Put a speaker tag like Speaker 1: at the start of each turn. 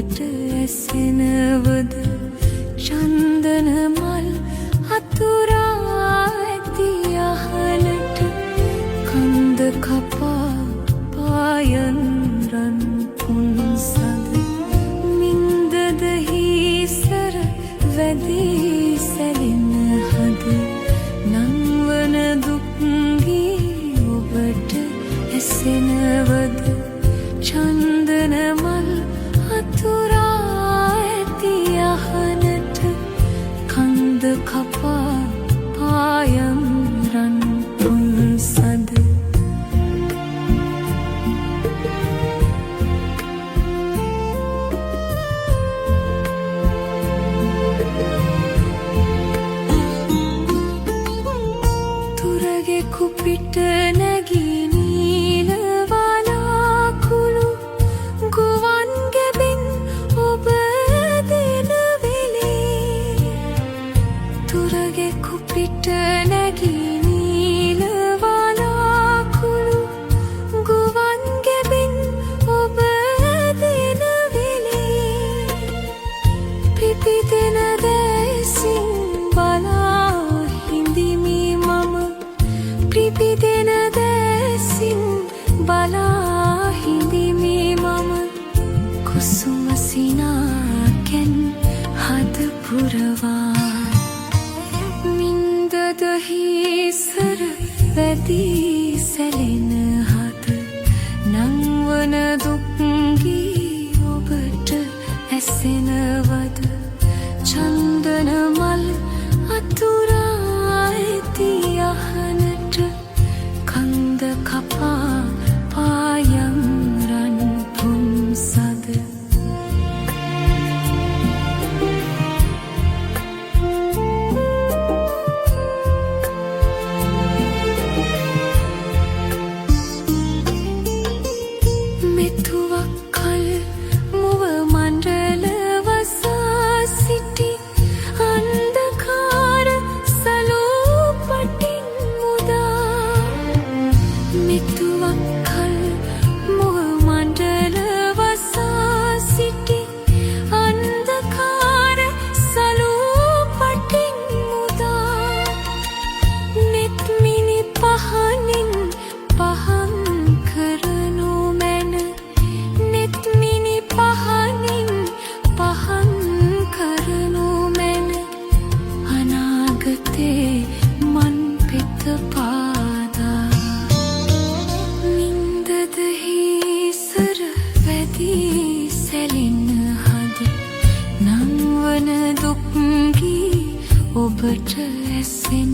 Speaker 1: ඔබට ඇසෙනවද චන්දන මල් අතුරා ඇති අහලට කන්ද කපා පායන් රන් පුන්සඳ මින්දද හිසර වැදී සැලෙන හද නන්වන දුක්ගී ඔබට ඇසෙනවද චන්දන මල් අතුරා ඇති අහනට කන්ද කපා පායම් රන් පුන්සඳ තුරගේ කුපිට නැගී නීල වලාකුළු ගුවන් ගැබින් ඔබ දෙන වෙලේ තුරගේ කුපිට නැගී නීල වලාකුළු ගුවන් ගැබින් ඔබ දෙන වෙලේ පිපිදෙන දැසින් බලා හිඳිමි මම පිපිදෙන දැසින් බලා හිඳිමි මම කුසුම සිනාකැන් හද පුරවා මින්දද හිසර වැදී සැලෙන හද නංවන දුක්ගී ඔබට ඇසෙනවද චන්දන මල් අතුරා ඇති අහනට කන්ද කපා පායම් රන් පුන්සඳ මෙතුවක් කල් මුව මණ්ඩල වසා සිටි අන්ධකාර සලූපටින් මුදා මෙතුවක් කල් මුව මණ්ඩල වසා සිටි අන්ධකාර සලූපටින් මුදා නෙත් මිනි පහනින් පහන් කරනු මැන නෙත් මිනි පහනින් පහන් කරනු මැන අනාගතේ මන් පෙත පාදා නින්දද හිසර වැදී සැලෙන හද නංවන දුක්ගී ඔබට ඇසෙන